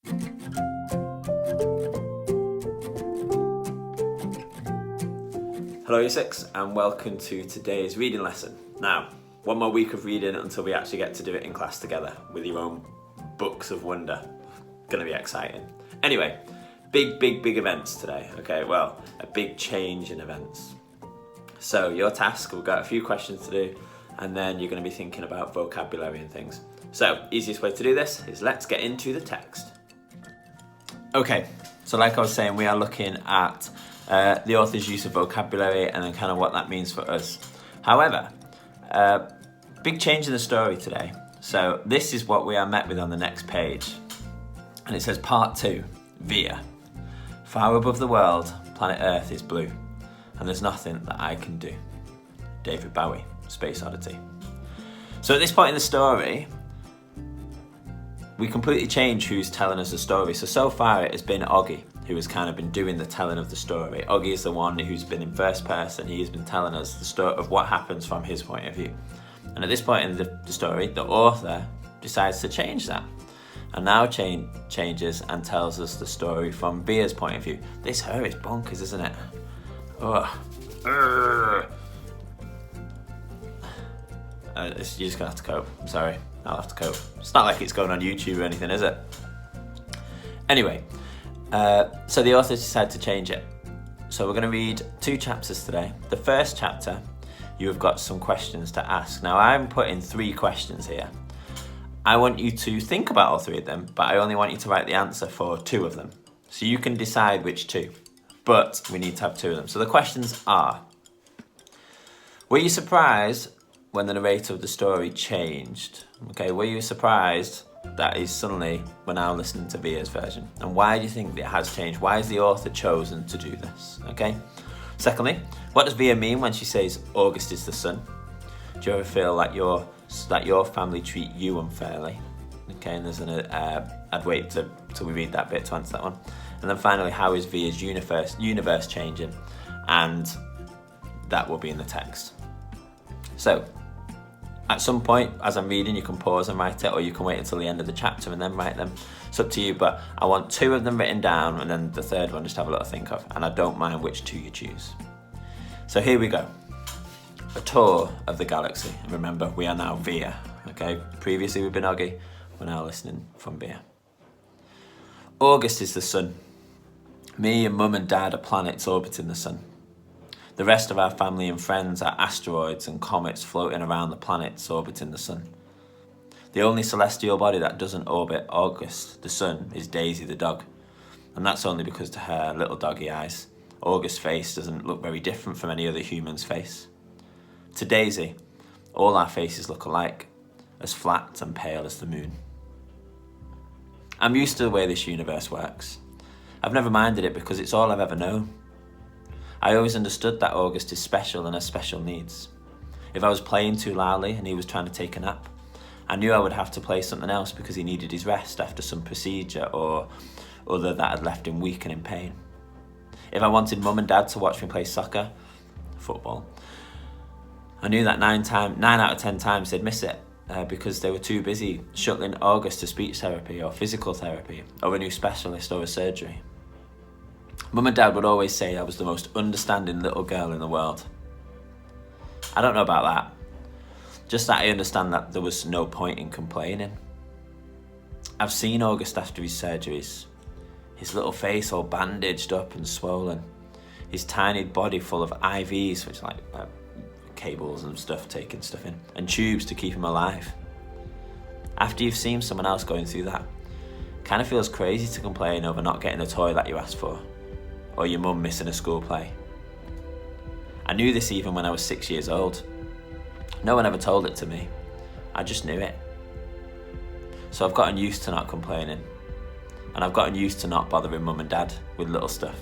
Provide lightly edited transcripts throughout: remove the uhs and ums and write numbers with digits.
Hello Year 6 and welcome to today's reading lesson. Now, one more week of reading until we actually get to do it in class together with your own books of wonder. Gonna be exciting. Anyway, big events today, okay? Well, a big change in events. So your task, we've got a few questions to do and then you're gonna be thinking about vocabulary and things. So, easiest way to do this is let's get into the text. Okay, so like I was saying, we are looking at the author's use of vocabulary and then kind of what that means for us. However, big change in the story today. So this is what we are met with on the next page. And it says part 2, Via. Far above the world, planet Earth is blue. And there's nothing that I can do. David Bowie, Space Oddity. So at this point in the story, we completely change who's telling us the story. So far it has been Oggy who has kind of been doing the telling of the story. Oggy is the one who's been in first person. He's been telling us the story of what happens from his point of view. And at this point in the story, the author decides to change that. And now changes and tells us the story from Via's point of view. This her is bonkers, isn't it? You're just gonna have to cope. I'm sorry, I'll have to cope. It's not like it's going on YouTube or anything, is it? Anyway, so the author decided to change it. So we're going to read 2 chapters today. The first chapter, you have got some questions to ask. Now I'm putting 3 questions here. I want you to think about all 3 of them, but I only want you to write the answer for 2 of them. So you can decide which 2, but we need to have 2 of them. So the questions are, were you surprised when the narrator of the story changed? Okay, were you surprised that is suddenly we're now listening to Via's version? And why do you think it has changed? Why has the author chosen to do this? Okay. Secondly, what does Via mean when she says August is the sun? Do you ever feel like your family treat you unfairly? Okay, and there's I'd wait till we read that bit to answer that one. And then finally, how is Via's universe changing? And that will be in the text. So at some point, as I'm reading, you can pause and write it, or you can wait until the end of the chapter and then write them. It's up to you, but I want 2 of them written down, and then the third one just have a little think of, and I don't mind which 2 you choose. So here we go. A tour of the galaxy. And remember, we are now Via, okay? Previously we've been Oggy, we're now listening from Via. August is the sun. Me and Mum and Dad are planets orbiting the sun. The rest of our family and friends are asteroids and comets floating around the planets orbiting the sun. The only celestial body that doesn't orbit August, the sun, is Daisy the dog. And that's only because to her little doggy eyes, August's face doesn't look very different from any other human's face. To Daisy, all our faces look alike, as flat and pale as the moon. I'm used to the way this universe works. I've never minded it because it's all I've ever known. I always understood that August is special and has special needs. If I was playing too loudly and he was trying to take a nap, I knew I would have to play something else because he needed his rest after some procedure or other that had left him weak and in pain. If I wanted Mum and Dad to watch me play soccer, football, I knew that 9 out of 10 times they'd miss it because they were too busy shuttling August to speech therapy or physical therapy or a new specialist or a surgery. Mum and Dad would always say I was the most understanding little girl in the world. I don't know about that. Just that I understand that there was no point in complaining. I've seen August after his surgeries. His little face all bandaged up and swollen. His tiny body full of IVs, which are like cables and stuff, taking stuff in, and tubes to keep him alive. After you've seen someone else going through that, it kind of feels crazy to complain over not getting the toy that you asked for, or your mum missing a school play. I knew this even when I was 6 years old. No one ever told it to me. I just knew it. So I've gotten used to not complaining. And I've gotten used to not bothering Mum and Dad with little stuff.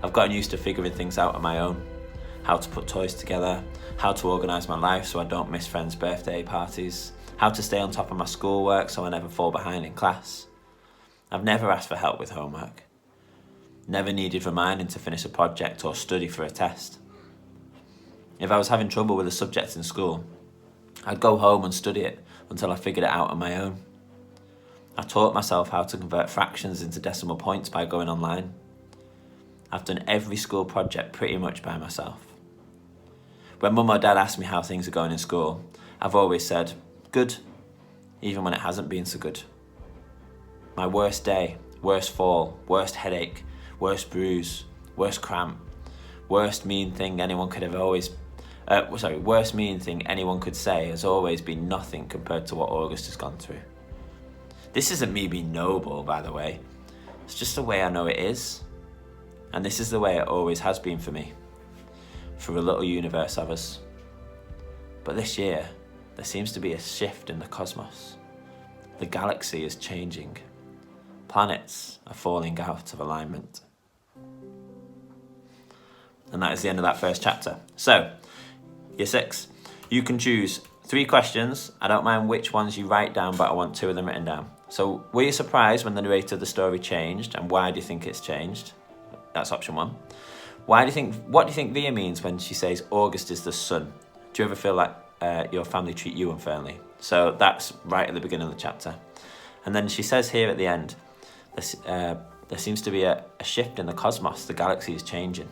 I've gotten used to figuring things out on my own. How to put toys together, how to organise my life so I don't miss friends' birthday parties, how to stay on top of my schoolwork so I never fall behind in class. I've never asked for help with homework. Never needed reminding to finish a project or study for a test. If I was having trouble with a subject in school, I'd go home and study it until I figured it out on my own. I taught myself how to convert fractions into decimal points by going online. I've done every school project pretty much by myself. When Mum or Dad ask me how things are going in school, I've always said, good, even when it hasn't been so good. My worst day, worst fall, worst headache, worst bruise, worst cramp, worst mean thing anyone could say has always been nothing compared to what August has gone through. This isn't me being noble, by the way. It's just the way I know it is. And this is the way it always has been for me, for a little universe of us. But this year, there seems to be a shift in the cosmos. The galaxy is changing. Planets are falling out of alignment. And that is the end of that first chapter. So, Year 6, you can choose 3 questions. I don't mind which ones you write down, but I want 2 of them written down. So, were you surprised when the narrator of the story changed, and why do you think it's changed? That's option 1. What do you think Via means when she says August is the sun? Do you ever feel like your family treat you unfairly? So that's right at the beginning of the chapter. And then she says here at the end, there seems to be a shift in the cosmos. The galaxy is changing.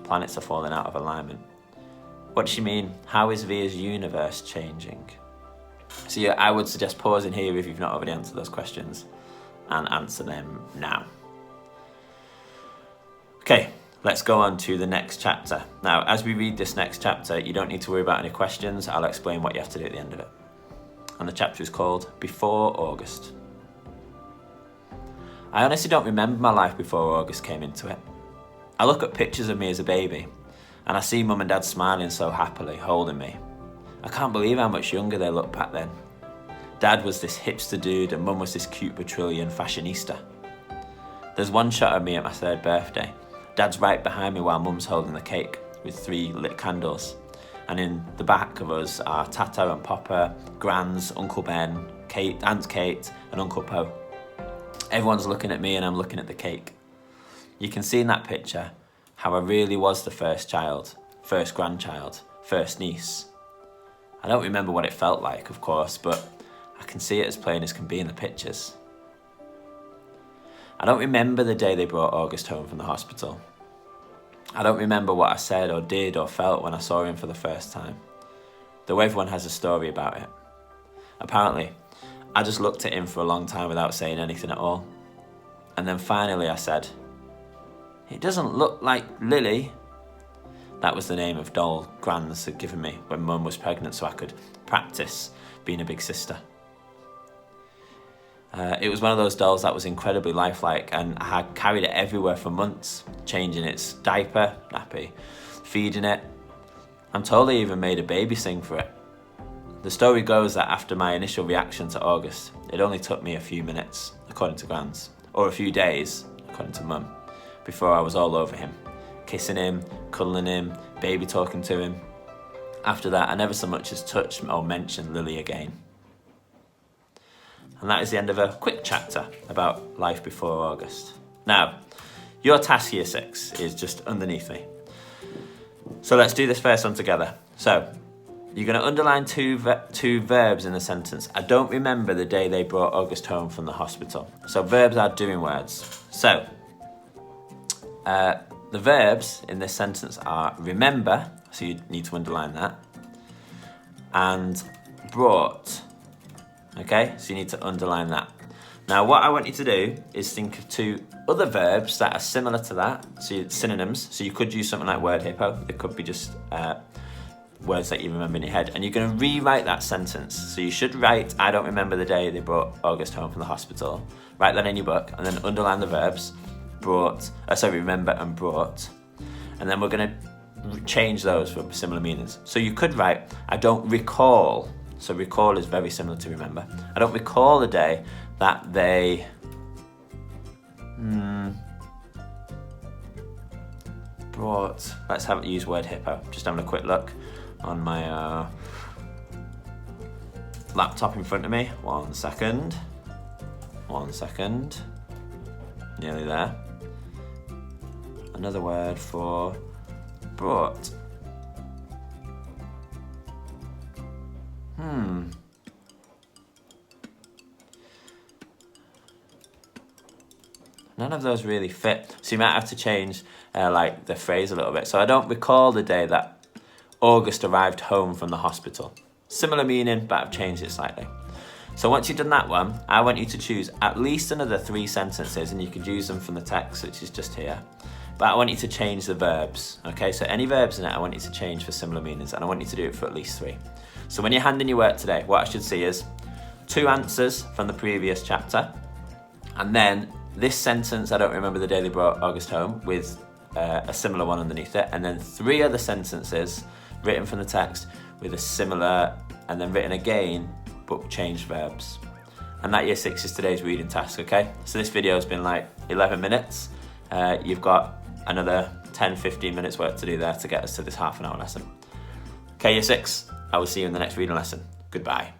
Planets are falling out of alignment. What does she mean? How is Via's universe changing? So yeah, I would suggest pausing here if you've not already answered those questions and answer them now. Okay, let's go on to the next chapter. Now, as we read this next chapter, you don't need to worry about any questions. I'll explain what you have to do at the end of it. And the chapter is called Before August. I honestly don't remember my life before August came into it. I look at pictures of me as a baby, and I see Mum and Dad smiling so happily, holding me. I can't believe how much younger they looked back then. Dad was this hipster dude, and Mum was this cute Petrolian fashionista. There's one shot of me at my 3rd birthday. Dad's right behind me while Mum's holding the cake with 3 lit candles. And in the back of us are Tato and Papa, Grans, Uncle Ben, Aunt Kate and Uncle Poe. Everyone's looking at me and I'm looking at the cake. You can see in that picture how I really was the first child, first grandchild, first niece. I don't remember what it felt like, of course, but I can see it as plain as can be in the pictures. I don't remember the day they brought August home from the hospital. I don't remember what I said or did or felt when I saw him for the first time, though everyone has a story about it. Apparently, I just looked at him for a long time without saying anything at all. And then finally I said, "It doesn't look like Lily." That was the name of doll Grans had given me when Mum was pregnant so I could practice being a big sister. It was one of those dolls that was incredibly lifelike, and I had carried it everywhere for months, changing its diaper, nappy, feeding it. I'm told I even made a baby sing for it. The story goes that after my initial reaction to August, it only took me a few minutes, according to Grans, or a few days, according to Mum, before I was all over him, kissing him, cuddling him, baby talking to him. After that, I never so much as touched or mentioned Lily again. And that is the end of a quick chapter about life before August. Now, your task Year 6 is just underneath me. So let's do this first one together. So, you're going to underline two verbs in the sentence. I don't remember the day they brought August home from the hospital. So verbs are doing words. So, the verbs in this sentence are remember, so you need to underline that, and brought. Okay, so you need to underline that. Now, what I want you to do is think of 2 other verbs that are similar to that, so synonyms. So you could use something like word hippo. It could be just words that you remember in your head. And you're going to rewrite that sentence. So you should write, I don't remember the day they brought August home from the hospital. Write that in your book, and then underline the verbs, remember and brought. And then we're going to change those for similar meanings. So you could write, I don't recall. So recall is very similar to remember. I don't recall the day that they brought. Let's have it use word hippo. Just having a quick look on my laptop in front of me. 1 second. 1 second. Nearly there. Another word for brought. none of those really fit. So you might have to change like the phrase a little bit. So I don't recall the day that August arrived home from the hospital. Similar meaning, but I've changed it slightly. So once you've done that one, I want you to choose at least another 3 sentences, and you could use them from the text, which is just here. But I want you to change the verbs, okay? So any verbs in it, I want you to change for similar meanings, and I want you to do it for at least 3. So when you're handing your work today, what I should see is 2 answers from the previous chapter, and then this sentence, I don't remember the day they brought August home, with a similar one underneath it, and then 3 other sentences written from the text with a similar, and then written again, but changed verbs. And that year 6 is today's reading task, okay? So this video has been like 11 minutes. You've got another 10-15 minutes work to do there to get us to this half an hour lesson. Okay, year 6, I will see you in the next reading lesson. Goodbye.